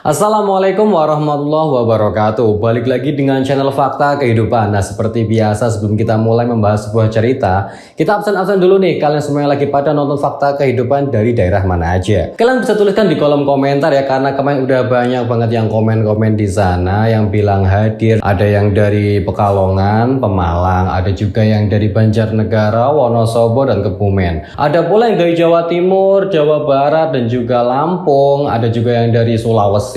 Assalamualaikum warahmatullahi wabarakatuh. Balik lagi dengan channel Fakta Kehidupan. Nah, seperti biasa sebelum kita mulai membahas sebuah cerita, kita absen-absen dulu nih. Kalian semua yang lagi pada nonton Fakta Kehidupan dari daerah mana aja? Kalian bisa tuliskan di kolom komentar ya, karena kemarin udah banyak banget yang komen-komen di sana yang bilang hadir. Ada yang dari Pekalongan, Pemalang, ada juga yang dari Banjarnegara, Wonosobo, dan Kebumen. Ada pula yang dari Jawa Timur, Jawa Barat, dan juga Lampung. Ada juga yang dari Sulawesi,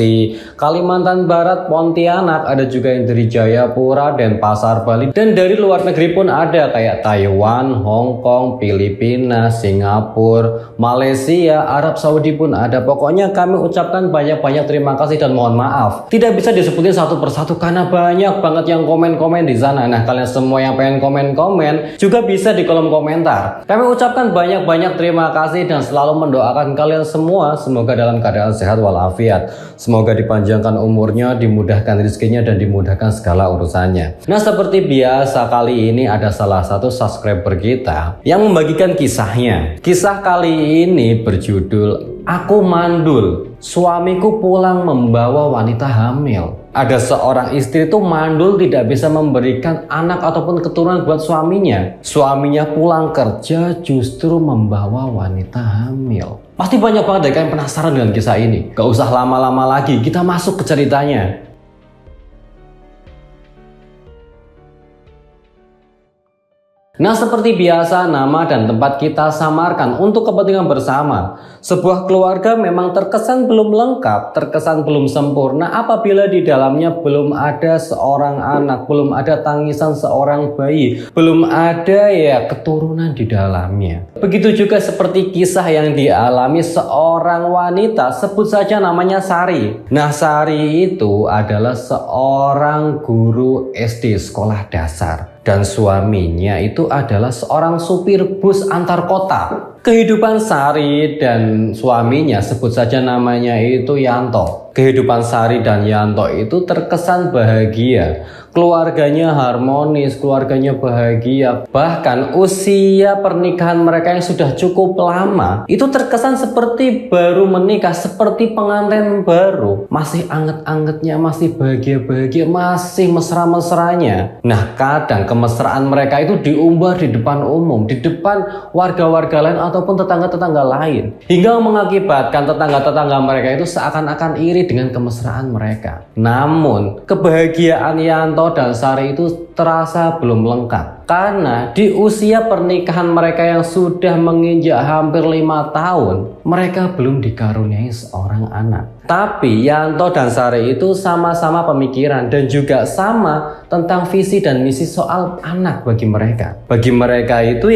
Kalimantan Barat, Pontianak, ada juga yang dari Jayapura, Denpasar, Bali, dan dari luar negeri pun ada kayak Taiwan, Hong Kong, Filipina, Singapura, Malaysia, Arab Saudi pun ada. Pokoknya kami ucapkan banyak-banyak terima kasih dan mohon maaf. Tidak bisa disebutin satu persatu karena banyak banget yang komen-komen di sana. Nah, kalian semua yang pengen komen-komen juga bisa di kolom komentar. Kami ucapkan banyak-banyak terima kasih dan selalu mendoakan kalian semua semoga dalam keadaan sehat walafiat. Semoga dipanjangkan umurnya, dimudahkan rezekinya, dan dimudahkan segala urusannya. Nah, seperti biasa kali ini ada salah satu subscriber kita yang membagikan kisahnya. Kisah kali ini berjudul Aku Mandul, Suamiku Pulang Membawa Wanita Hamil. Ada seorang istri itu mandul, tidak bisa memberikan anak ataupun keturunan buat suaminya. Suaminya pulang kerja justru membawa wanita hamil. Pasti banyak banget deh kalian penasaran dengan kisah ini. Gak usah lama-lama lagi, kita masuk ke ceritanya. Nah, seperti biasa nama dan tempat kita samarkan untuk kepentingan bersama. Sebuah keluarga memang terkesan belum lengkap, terkesan belum sempurna apabila di dalamnya belum ada seorang anak, belum ada tangisan seorang bayi, belum ada keturunan di dalamnya. Begitu juga seperti kisah yang dialami seorang wanita, sebut saja namanya Sari. Nah, Sari itu adalah seorang guru SD sekolah dasar. Dan suaminya itu adalah seorang supir bus antar kota. Kehidupan Sari dan suaminya, sebut saja namanya itu Yanto. Kehidupan Sari dan Yanto itu terkesan bahagia. Keluarganya harmonis, keluarganya bahagia. Bahkan usia pernikahan mereka yang sudah cukup lama itu terkesan seperti baru menikah, seperti pengantin baru. Masih anget-angetnya, masih bahagia-bahagia, masih mesra-mesranya. Nah, kadang kemesraan mereka itu diumbar di depan umum, di depan warga-warga lain ataupun tetangga-tetangga lain. Hingga mengakibatkan tetangga-tetangga mereka itu seakan-akan iri dengan kemesraan mereka. Namun, kebahagiaan Yanto dan Sari itu terasa belum lengkap. Karena di usia pernikahan mereka yang sudah menginjak hampir 5 tahun, mereka belum dikaruniai seorang anak. Tapi Yanto dan Sari itu sama-sama pemikiran dan juga sama tentang visi dan misi soal anak bagi mereka. Bagi mereka itu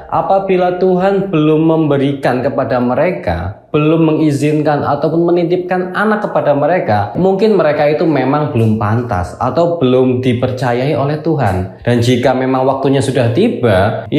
apabila Tuhan belum memberikan kepada mereka, belum mengizinkan ataupun menitipkan anak kepada mereka, mungkin mereka itu memang belum pantas atau belum dipercayai oleh Tuhan. Dan jika memang waktunya sudah tiba,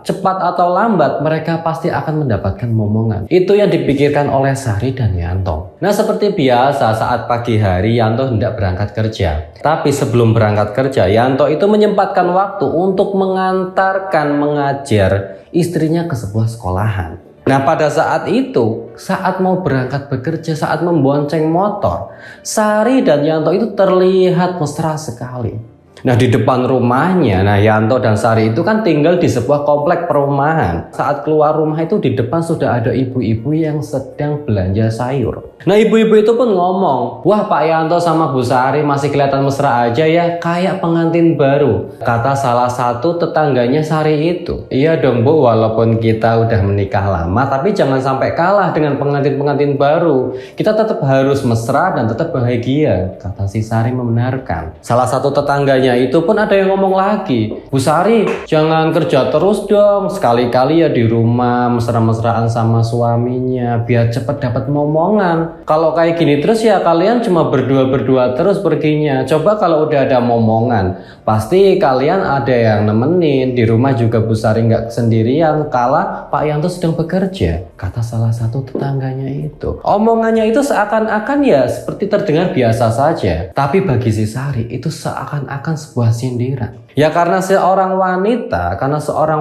cepat atau lambat mereka pasti akan mendapatkan momongan. Itu yang dipikirkan oleh Sari dan Yanto. Nah, seperti biasa saat pagi hari Yanto hendak berangkat kerja. Tapi sebelum berangkat kerja, Yanto itu menyempatkan waktu untuk mengantarkan mengajar istrinya ke sebuah sekolahan. Nah, pada saat itu, saat mau berangkat bekerja, saat membonceng motor, Sari dan Yanto itu terlihat mesra sekali. Nah, di depan rumahnya, Yanto dan Sari itu kan tinggal di sebuah komplek perumahan. Saat keluar rumah itu di depan sudah ada ibu-ibu yang sedang belanja sayur. Nah, ibu-ibu itu pun ngomong, "Wah, Pak Yanto sama Bu Sari masih kelihatan mesra aja ya, kayak pengantin baru." Kata salah satu tetangganya Sari itu. "Iya dong Bu, walaupun kita udah menikah lama, tapi jangan sampai kalah dengan pengantin-pengantin baru. Kita tetap harus mesra dan tetap bahagia," kata si Sari membenarkan. Salah satu tetangganya itu pun ada yang ngomong lagi, "Bu Sari, jangan kerja terus dong, sekali-kali di rumah mesra-mesraan sama suaminya, biar cepet dapat momongan. Kalau kayak gini terus kalian cuma berdua-berdua terus perginya. Coba kalau udah ada momongan, pasti kalian ada yang nemenin. Di rumah juga Bu Sari nggak sendirian kala Pak Yanto sedang bekerja," kata salah satu tetangganya itu. Omongannya itu seakan-akan seperti terdengar biasa saja, tapi bagi si Sari itu seakan-akan sebuah sindiran. Karena seorang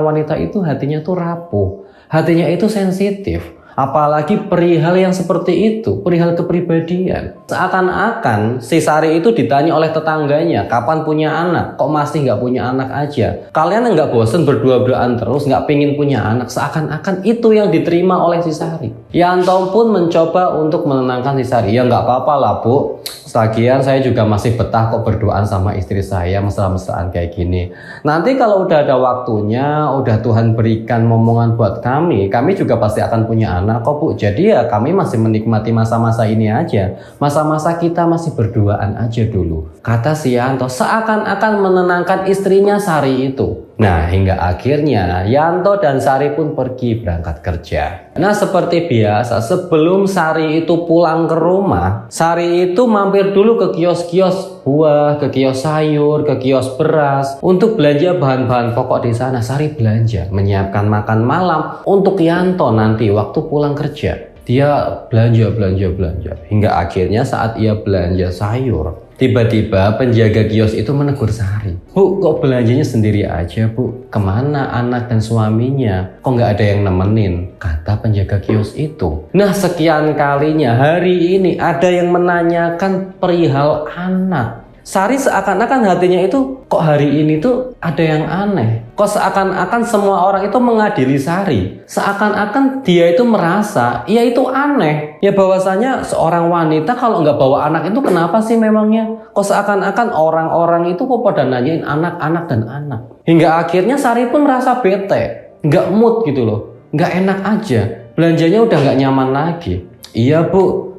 wanita itu hatinya tuh rapuh, hatinya itu sensitif. Apalagi perihal yang seperti itu, perihal kepribadian. Seakan-akan si Sari itu ditanya oleh tetangganya, kapan punya anak? Kok masih nggak punya anak aja? Kalian nggak bosen berdua-duaan terus, nggak pingin punya anak? Seakan-akan itu yang diterima oleh si Sari. Yanto pun mencoba untuk menenangkan si Sari. Ya nggak apa-apa lah Bu, sebagian saya juga masih betah kok berduaan sama istri saya, mesra-mesraan kayak gini. Nanti kalau udah ada waktunya, udah Tuhan berikan momongan buat kami juga pasti akan punya anak kok Bu. Jadi ya kami masih menikmati masa-masa ini aja. Masa-masa kita masih berduaan aja dulu, kata si Yanto seakan-akan menenangkan istrinya Sari itu. Nah, hingga akhirnya Yanto dan Sari pun pergi berangkat kerja. Nah, seperti biasa, sebelum Sari itu pulang ke rumah, Sari itu mampir dulu ke kios-kios buah, ke kios sayur, ke kios beras untuk belanja bahan-bahan pokok di sana. Sari belanja, menyiapkan makan malam untuk Yanto nanti waktu pulang kerja. Dia belanja. Hingga akhirnya saat ia belanja sayur, tiba-tiba penjaga kios itu menegur Sari. Bu, kok belanjanya sendiri aja Bu? Kemana anak dan suaminya? Kok nggak ada yang nemenin? Kata penjaga kios itu. Nah, sekian kalinya hari ini ada yang menanyakan perihal anak. Sari seakan-akan hatinya itu kok hari ini tuh ada yang aneh. Kok seakan-akan semua orang itu mengadili Sari. Seakan-akan dia itu merasa ya itu aneh. Ya bahwasanya seorang wanita kalau nggak bawa anak itu kenapa sih memangnya? Kok seakan-akan orang-orang itu kok pada nanyain anak-anak dan anak. Hingga akhirnya Sari pun merasa bete. Nggak mood gitu loh. Nggak enak aja. Belanjanya udah nggak nyaman lagi. Iya Bu,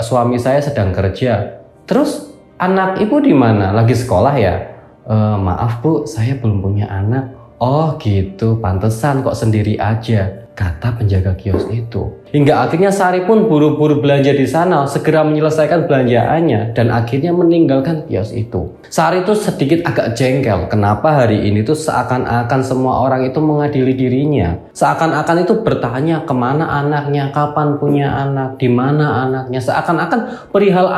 suami saya sedang kerja. Terus anak ibu di mana? Lagi sekolah ya? Maaf Bu, saya belum punya anak. Oh gitu, pantesan kok sendiri aja, kata penjaga kios itu. Hingga akhirnya Sari pun buru-buru belanja di sana, segera menyelesaikan belanjaannya dan akhirnya meninggalkan kios itu. Sari itu sedikit agak jengkel. Kenapa hari ini tuh seakan-akan semua orang itu mengadili dirinya? Seakan-akan itu bertanya kemana anaknya, kapan punya anak, di mana anaknya. Seakan-akan perihal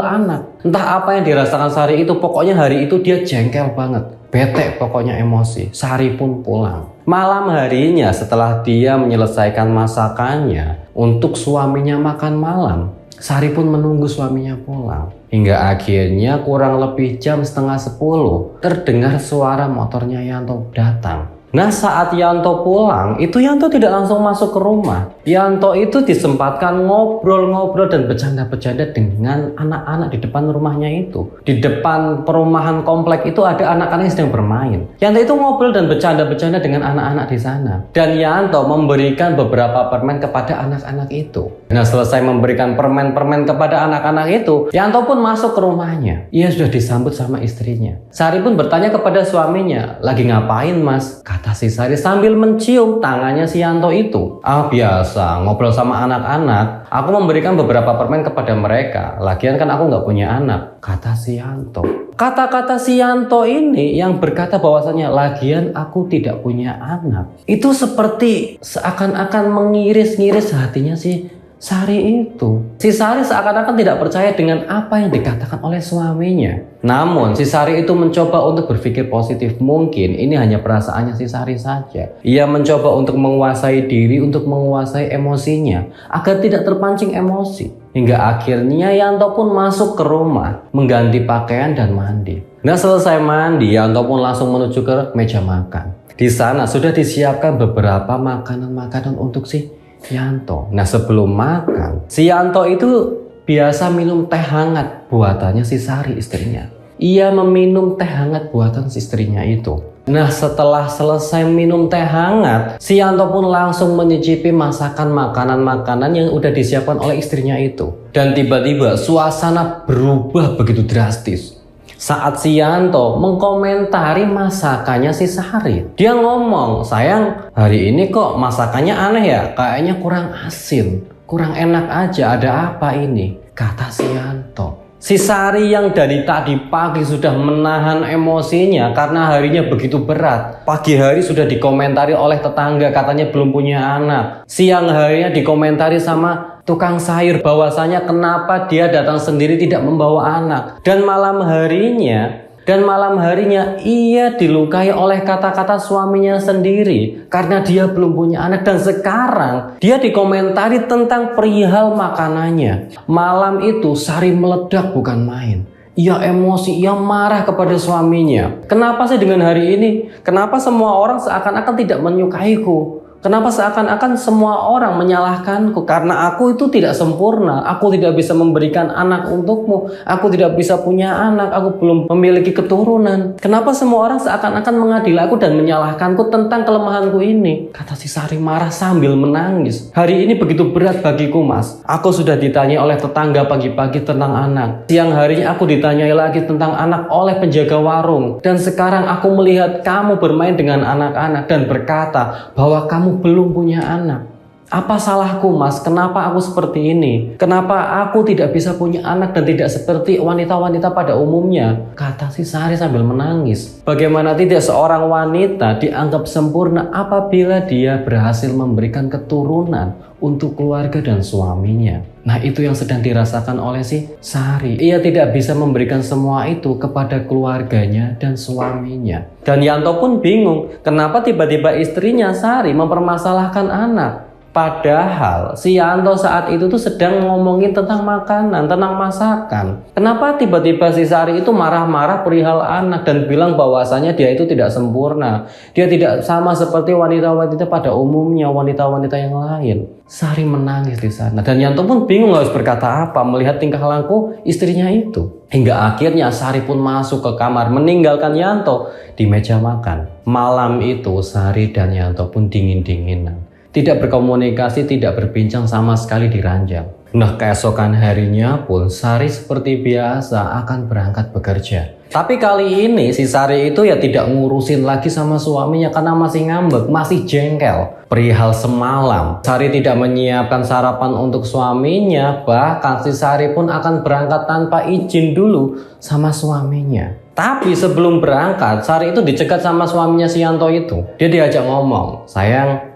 anak. Entah apa yang dirasakan Sari itu, pokoknya hari itu dia jengkel banget. Bete pokoknya emosi. Sari pun pulang. Malam harinya setelah dia menyelesaikan masakannya untuk suaminya makan malam, Sari pun menunggu suaminya pulang. Hingga akhirnya kurang lebih jam setengah 10 terdengar suara motornya Yanto datang. Nah, saat Yanto pulang, itu Yanto tidak langsung masuk ke rumah. Yanto itu disempatkan ngobrol-ngobrol dan bercanda-bercanda dengan anak-anak di depan rumahnya itu. Di depan perumahan komplek itu ada anak-anak yang sedang bermain. Yanto itu ngobrol dan bercanda-bercanda dengan anak-anak di sana. Dan Yanto memberikan beberapa permen kepada anak-anak itu. Nah, selesai memberikan permen-permen kepada anak-anak itu, Yanto pun masuk ke rumahnya. Ia sudah disambut sama istrinya. Sari pun bertanya kepada suaminya, "Lagi ngapain Mas?" Kata si Sari sambil mencium tangannya si Yanto itu. Biasa, ngobrol sama anak-anak. Aku memberikan beberapa permen kepada mereka. Lagian kan aku nggak punya anak, kata si Yanto. Kata-kata si Yanto ini yang berkata bahwasanya lagian aku tidak punya anak, itu seperti seakan-akan mengiris-ngiris hatinya si Sari itu. Si Sari seakan-akan tidak percaya dengan apa yang dikatakan oleh suaminya. Namun si Sari itu mencoba untuk berpikir positif. Mungkin ini hanya perasaannya si Sari saja. Ia mencoba untuk menguasai diri, untuk menguasai emosinya agar tidak terpancing emosi. Hingga akhirnya Yanto pun masuk ke rumah, mengganti pakaian dan mandi. Nah, selesai mandi, Yanto pun langsung menuju ke meja makan. Di sana sudah disiapkan beberapa makanan-makanan untuk si Yanto. Nah, sebelum makan, si Yanto itu biasa minum teh hangat buatannya si Sari istrinya. Ia meminum teh hangat buatan si istrinya itu. Nah, setelah selesai minum teh hangat, si Yanto pun langsung menyicipi masakan makanan-makanan yang udah disiapkan oleh istrinya itu. Dan tiba-tiba suasana berubah begitu drastis saat si Yanto mengkomentari masakannya si Sari. Dia ngomong, "Sayang, hari ini kok masakannya aneh ya? Kayaknya kurang asin, kurang enak aja. Ada apa ini?" kata si Yanto. Si Sari yang dari tadi pagi sudah menahan emosinya karena harinya begitu berat. Pagi hari sudah dikomentari oleh tetangga katanya belum punya anak. Siang harinya dikomentari sama tukang sayur bahwasanya kenapa dia datang sendiri tidak membawa anak. Dan malam harinya Dan malam harinya ia dilukai oleh kata-kata suaminya sendiri karena dia belum punya anak. Dan sekarang dia dikomentari tentang perihal makanannya. Malam itu Sari meledak bukan main. Ia emosi, ia marah kepada suaminya. Kenapa sih dengan hari ini? Kenapa semua orang seakan-akan tidak menyukaiku? Kenapa seakan-akan semua orang menyalahkanku? Karena aku itu tidak sempurna. Aku tidak bisa memberikan anak untukmu. Aku tidak bisa punya anak. Aku belum memiliki keturunan. Kenapa semua orang seakan-akan mengadili aku dan menyalahkanku tentang kelemahanku ini? Kata si Sari marah sambil menangis. Hari ini begitu berat bagiku, Mas. Aku sudah ditanyai oleh tetangga pagi-pagi tentang anak. Siang harinya aku ditanyai lagi tentang anak oleh penjaga warung. Dan sekarang aku melihat kamu bermain dengan anak-anak dan berkata bahwa kamu belum punya anak. Apa salahku, Mas? Kenapa aku seperti ini? Kenapa aku tidak bisa punya anak dan tidak seperti wanita-wanita pada umumnya? Kata si Sari sambil menangis. Bagaimana tidak seorang wanita dianggap sempurna apabila dia berhasil memberikan keturunan untuk keluarga dan suaminya? Nah, itu yang sedang dirasakan oleh si Sari. Ia tidak bisa memberikan semua itu kepada keluarganya dan suaminya. Dan Yanto pun bingung, kenapa tiba-tiba istrinya Sari mempermasalahkan anak. Padahal si Yanto saat itu tuh sedang ngomongin tentang makanan, tentang masakan. Kenapa tiba-tiba si Sari itu marah-marah perihal anak dan bilang bahwasanya dia itu tidak sempurna. Dia tidak sama seperti wanita-wanita pada umumnya, wanita-wanita yang lain. Sari menangis di sana dan Yanto pun bingung harus berkata apa melihat tingkah laku istrinya itu. Hingga akhirnya Sari pun masuk ke kamar meninggalkan Yanto di meja makan. Malam itu Sari dan Yanto pun dingin-dinginan. Tidak berkomunikasi, tidak berbincang sama sekali di ranjang. Nah, keesokan harinya pun Sari seperti biasa akan berangkat bekerja. Tapi kali ini si Sari itu ya tidak ngurusin lagi sama suaminya karena masih ngambek, masih jengkel. Perihal semalam, Sari tidak menyiapkan sarapan untuk suaminya. Bahkan si Sari pun akan berangkat tanpa izin dulu sama suaminya. Tapi sebelum berangkat, Sari itu dicegat sama suaminya si Yanto itu. Dia diajak ngomong, sayang,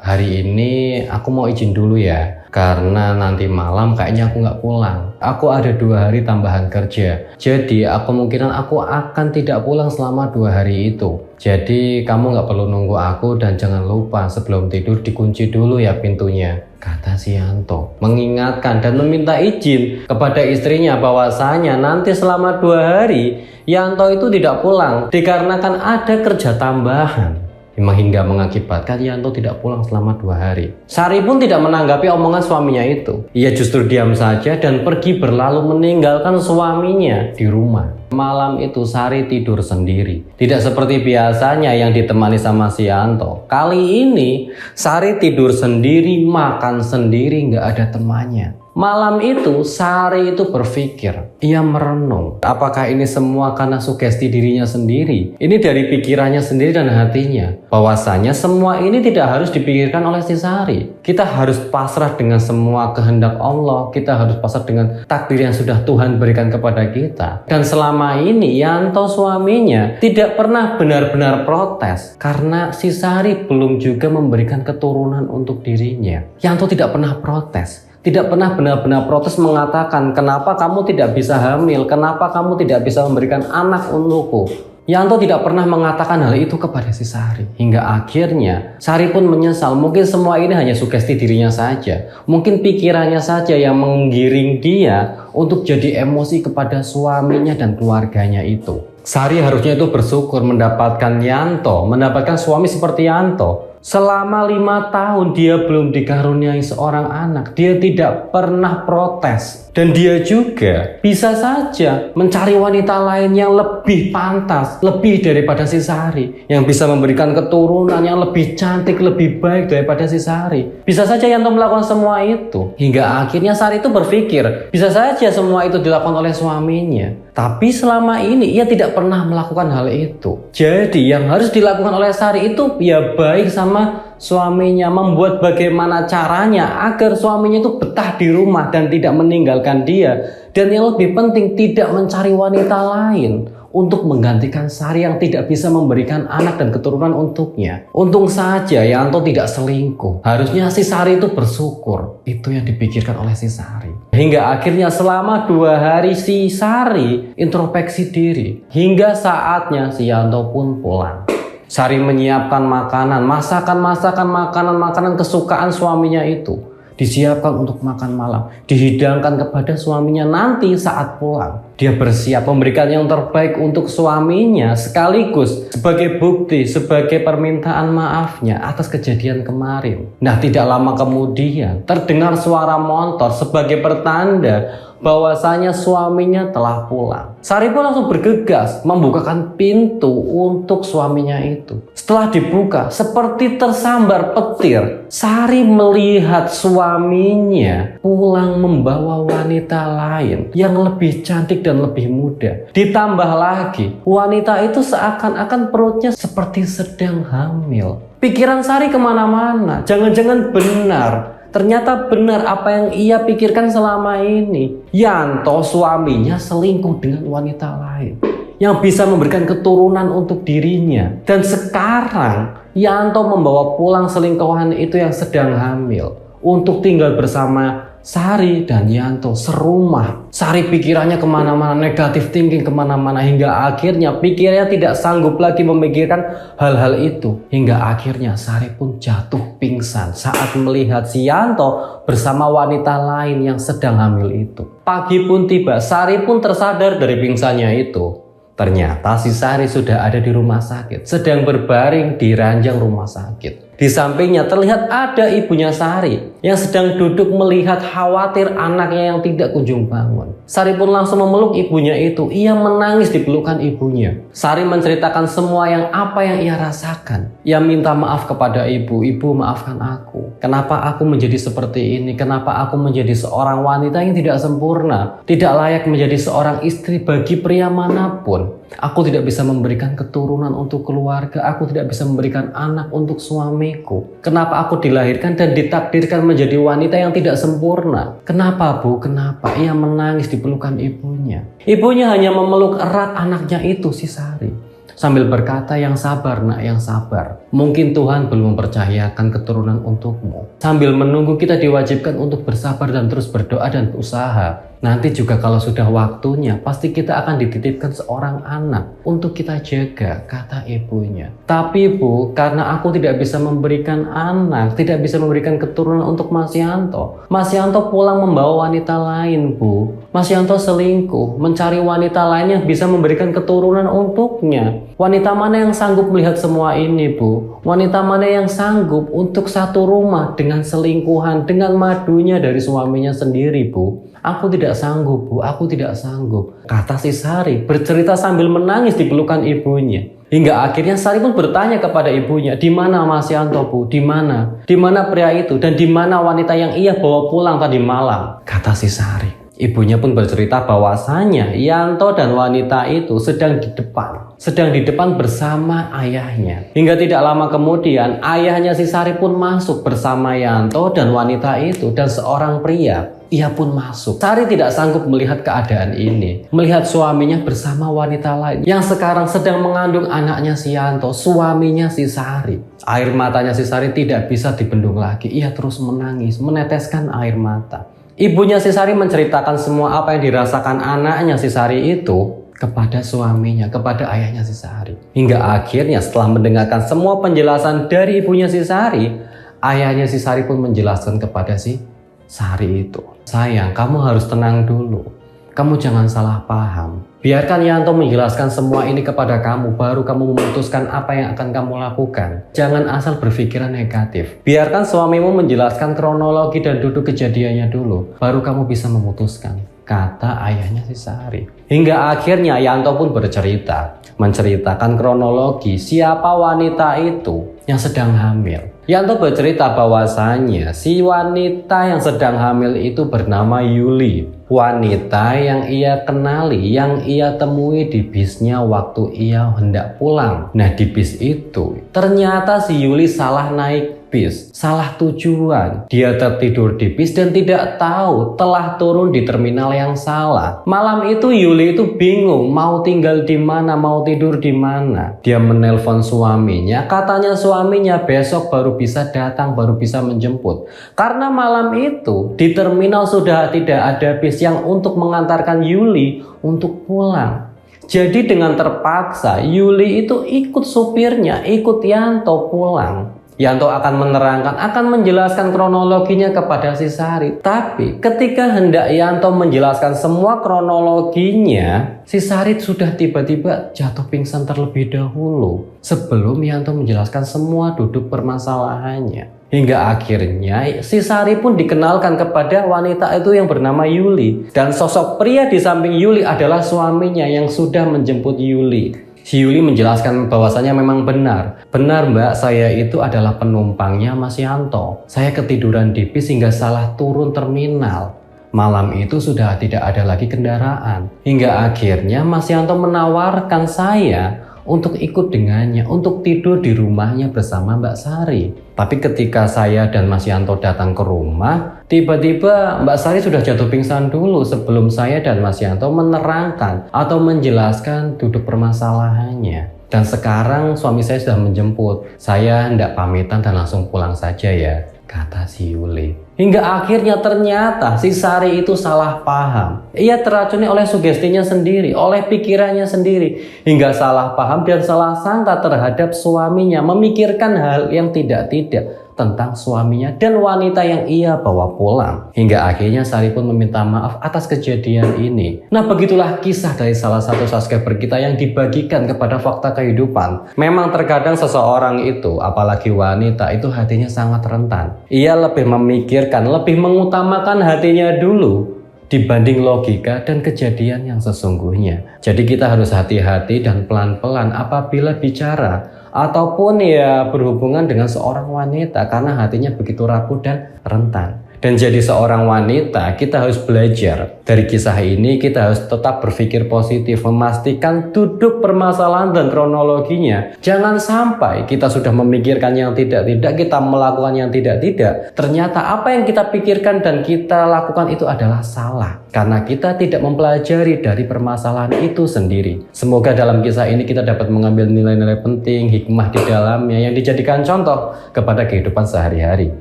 hari ini aku mau izin dulu ya, karena nanti malam kayaknya aku nggak pulang. Aku ada 2 hari tambahan kerja, jadi kemungkinan aku akan tidak pulang selama 2 hari itu. Jadi kamu nggak perlu nunggu aku dan jangan lupa sebelum tidur dikunci dulu ya pintunya, kata si Yanto. Mengingatkan dan meminta izin kepada istrinya bahwasanya nanti selama 2 hari Yanto itu tidak pulang dikarenakan ada kerja tambahan. Hingga mengakibatkan Yanto tidak pulang selama 2 hari. Sari pun tidak menanggapi omongan suaminya itu. Ia justru diam saja dan pergi berlalu meninggalkan suaminya di rumah. Malam itu Sari tidur sendiri. Tidak seperti biasanya yang ditemani sama si Yanto. Kali ini Sari tidur sendiri, makan sendiri, nggak ada temannya. Malam itu Sari itu berpikir, ia merenung, apakah ini semua karena sugesti dirinya sendiri? Ini dari pikirannya sendiri dan hatinya. Bahwasanya semua ini tidak harus dipikirkan oleh si Sari. Kita harus pasrah dengan semua kehendak Allah. Kita harus pasrah dengan takdir yang sudah Tuhan berikan kepada kita. Dan selama ini Yanto suaminya tidak pernah benar-benar protes karena si Sari belum juga memberikan keturunan untuk dirinya. Yanto tidak pernah protes. Tidak pernah benar-benar protes mengatakan, kenapa kamu tidak bisa hamil, kenapa kamu tidak bisa memberikan anak untukku. Yanto tidak pernah mengatakan hal itu kepada si Sari. Hingga akhirnya Sari pun menyesal, mungkin semua ini hanya sugesti dirinya saja. Mungkin pikirannya saja yang menggiring dia untuk jadi emosi kepada suaminya dan keluarganya itu. Sari harusnya itu bersyukur mendapatkan Yanto, mendapatkan suami seperti Yanto. Selama 5 tahun dia belum dikaruniai seorang anak. Dia tidak pernah protes. Dan dia juga bisa saja mencari wanita lain yang lebih pantas, lebih daripada si Sari, yang bisa memberikan keturunan yang lebih cantik, lebih baik daripada si Sari. Bisa saja Yanto melakukan semua itu. Hingga akhirnya Sari itu berpikir, bisa saja semua itu dilakukan oleh suaminya. Tapi selama ini ia tidak pernah melakukan hal itu. Jadi yang harus dilakukan oleh Sari itu ya baik sama suaminya, membuat bagaimana caranya agar suaminya itu betah di rumah dan tidak meninggalkan dia. Dan yang lebih penting, tidak mencari wanita lain untuk menggantikan Sari yang tidak bisa memberikan anak dan keturunan untuknya. Untung saja Yanto tidak selingkuh. Harusnya si Sari itu bersyukur. Itu yang dipikirkan oleh si Sari. Hingga akhirnya selama 2 hari si Sari introspeksi diri. Hingga saatnya si Yanto pun pulang. Sari menyiapkan makanan, masakan makanan kesukaan suaminya itu. Disiapkan untuk makan malam, dihidangkan kepada suaminya nanti saat pulang. Dia bersiap memberikan yang terbaik untuk suaminya sekaligus sebagai bukti, sebagai permintaan maafnya atas kejadian kemarin. Nah, tidak lama kemudian terdengar suara motor sebagai pertanda bahwasanya suaminya telah pulang. Sari pun langsung bergegas membukakan pintu untuk suaminya itu. Setelah dibuka, seperti tersambar petir, Sari melihat suaminya pulang membawa wanita lain yang lebih cantik dan lebih muda. Ditambah lagi, wanita itu seakan-akan perutnya seperti sedang hamil. Pikiran Sari kemana-mana, jangan-jangan benar. Ternyata benar apa yang ia pikirkan selama ini. Yanto suaminya selingkuh dengan wanita lain yang bisa memberikan keturunan untuk dirinya. Dan sekarang Yanto membawa pulang selingkuhan itu yang sedang hamil untuk tinggal bersama Sari dan Yanto serumah. Sari pikirannya kemana-mana, negatif thinking kemana-mana, hingga akhirnya pikirannya tidak sanggup lagi memikirkan hal-hal itu. Hingga akhirnya Sari pun jatuh pingsan saat melihat si Yanto bersama wanita lain yang sedang hamil itu. Pagi pun tiba, Sari pun tersadar dari pingsannya itu. Ternyata si Sari sudah ada di rumah sakit, sedang berbaring di ranjang rumah sakit. Di sampingnya terlihat ada ibunya Sari yang sedang duduk melihat khawatir anaknya yang tidak kunjung bangun. Sari pun langsung memeluk ibunya itu. Ia menangis di pelukan ibunya. Sari menceritakan semua apa yang ia rasakan. Ia minta maaf kepada ibu. Ibu, maafkan aku. Kenapa aku menjadi seperti ini? Kenapa aku menjadi seorang wanita yang tidak sempurna? Tidak layak menjadi seorang istri bagi pria manapun. Aku tidak bisa memberikan keturunan untuk keluarga. Aku tidak bisa memberikan anak untuk suamiku. Kenapa aku dilahirkan dan ditakdirkan menjadi wanita yang tidak sempurna? Kenapa, Bu? Kenapa? Ia menangis di pelukan ibunya. Ibunya hanya memeluk erat anaknya itu, si Sari, sambil berkata, yang sabar nak, yang sabar. Mungkin Tuhan belum mempercayakan keturunan untukmu. Sambil menunggu kita diwajibkan untuk bersabar dan terus berdoa dan berusaha. Nanti juga kalau sudah waktunya, pasti kita akan dititipkan seorang anak untuk kita jaga, kata ibunya. Tapi Bu, karena aku tidak bisa memberikan anak, tidak bisa memberikan keturunan untuk Mas Yanto. Mas Yanto pulang membawa wanita lain, Bu. Mas Yanto selingkuh, mencari wanita lain yang bisa memberikan keturunan untuknya. Wanita mana yang sanggup melihat semua ini, Bu? Wanita mana yang sanggup untuk satu rumah dengan selingkuhan, dengan madunya dari suaminya sendiri, Bu? Aku tidak sanggup, Bu. Aku tidak sanggup, kata si Sari bercerita sambil menangis di pelukan ibunya. Hingga akhirnya Sari pun bertanya kepada ibunya, di mana Mas Yanto, Bu? Di mana? Di mana pria itu? Dan di mana wanita yang ia bawa pulang tadi malam? Kata si Sari. Ibunya pun bercerita bahwasanya Yanto dan wanita itu sedang di depan bersama ayahnya. Hingga tidak lama kemudian ayahnya si Sari pun masuk bersama Yanto dan wanita itu dan seorang pria. Ia pun masuk. Sari tidak sanggup melihat keadaan ini, melihat suaminya bersama wanita lain yang sekarang sedang mengandung anaknya si Yanto, suaminya si Sari. Air matanya si Sari tidak bisa dibendung lagi. Ia terus menangis, meneteskan air mata. Ibunya si Sari menceritakan semua apa yang dirasakan anaknya si Sari itu kepada suaminya, kepada ayahnya si Sari. Hingga akhirnya setelah mendengarkan semua penjelasan dari ibunya si Sari, ayahnya si Sari pun menjelaskan kepada si Sari itu, sayang, kamu harus tenang dulu. Kamu jangan salah paham. Biarkan Yanto menjelaskan semua ini kepada kamu, baru kamu memutuskan apa yang akan kamu lakukan. Jangan asal berpikiran negatif. Biarkan suamimu menjelaskan kronologi dan duduk kejadiannya dulu, baru kamu bisa memutuskan, kata ayahnya si Sari. Hingga akhirnya Yanto pun bercerita, menceritakan kronologi siapa wanita itu yang sedang hamil. Yanto bercerita bahwasanya si wanita yang sedang hamil itu bernama Yuli. Wanita yang ia kenali, yang ia temui di bisnya waktu ia hendak pulang. Nah, di bis itu ternyata si Yuli salah naik bis, salah tujuan. Dia tertidur di bis dan tidak tahu telah turun di terminal yang salah. Malam itu Yuli itu bingung mau tinggal di mana, mau tidur di mana. Dia menelpon suaminya, katanya suaminya besok baru bisa datang, baru bisa menjemput. Karena malam itu di terminal sudah tidak ada bis yang untuk mengantarkan Yuli untuk pulang. Jadi dengan terpaksa Yuli itu ikut supirnya, ikut Yanto pulang. Yanto akan menerangkan, akan menjelaskan kronologinya kepada si Sari. Tapi ketika hendak Yanto menjelaskan semua kronologinya, si Sari sudah tiba-tiba jatuh pingsan terlebih dahulu sebelum Yanto menjelaskan semua duduk permasalahannya. Hingga akhirnya si Sari pun dikenalkan kepada wanita itu yang bernama Yuli. Dan sosok pria di samping Yuli adalah suaminya yang sudah menjemput Yuli. Si Yuli menjelaskan bahwasanya memang benar. Benar mbak, saya itu adalah penumpangnya Mas Yanto. Saya ketiduran di bis hingga salah turun terminal. Malam itu sudah tidak ada lagi kendaraan. Hingga akhirnya Mas Yanto menawarkan saya untuk ikut dengannya, untuk tidur di rumahnya bersama Mbak Sari. Tapi ketika saya dan Mas Yanto datang ke rumah, tiba-tiba Mbak Sari sudah jatuh pingsan dulu sebelum saya dan Mas Yanto menerangkan atau menjelaskan duduk permasalahannya. Dan sekarang suami saya sudah menjemput. Saya hendak pamitan dan langsung pulang saja ya, kata si Yuli. Hingga akhirnya ternyata si Sari itu salah paham. Ia teracuni oleh sugestinya sendiri, oleh pikirannya sendiri. Hingga salah paham dan salah sangka terhadap suaminya. Memikirkan hal yang tidak-tidak tentang suaminya dan wanita yang ia bawa pulang. Hingga akhirnya Sari pun meminta maaf atas kejadian ini. Nah, begitulah kisah dari salah satu subscriber kita yang dibagikan kepada fakta kehidupan. Memang terkadang seseorang itu, apalagi wanita, itu hatinya sangat rentan. Ia lebih memikirkan, lebih mengutamakan hatinya dulu dibanding logika dan kejadian yang sesungguhnya. Jadi kita harus hati-hati dan pelan-pelan apabila bicara ataupun ya berhubungan dengan seorang wanita, karena hatinya begitu rapuh dan rentan. Dan jadi seorang wanita, kita harus belajar dari kisah ini. Kita harus tetap berpikir positif, memastikan duduk permasalahan dan kronologinya. Jangan sampai kita sudah memikirkan yang tidak-tidak, kita melakukan yang tidak-tidak. Ternyata apa yang kita pikirkan dan kita lakukan itu adalah salah, karena kita tidak mempelajari dari permasalahan itu sendiri. Semoga dalam kisah ini kita dapat mengambil nilai-nilai penting, hikmah di dalamnya yang dijadikan contoh kepada kehidupan sehari-hari.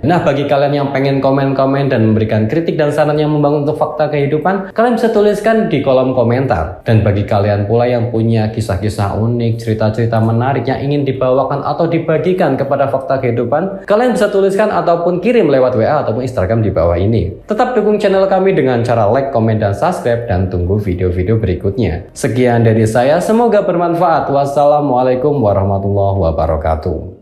Nah, bagi kalian yang pengen komen dan memberikan kritik dan saran yang membangun untuk fakta kehidupan, kalian bisa tuliskan di kolom komentar. Dan bagi kalian pula yang punya kisah-kisah unik, cerita-cerita menarik yang ingin dibawakan atau dibagikan kepada fakta kehidupan, kalian bisa tuliskan ataupun kirim lewat WA ataupun Instagram di bawah ini. Tetap dukung channel kami dengan cara like, komen, dan subscribe, dan tunggu video-video berikutnya. Sekian dari saya, semoga bermanfaat. Wassalamualaikum warahmatullahi wabarakatuh.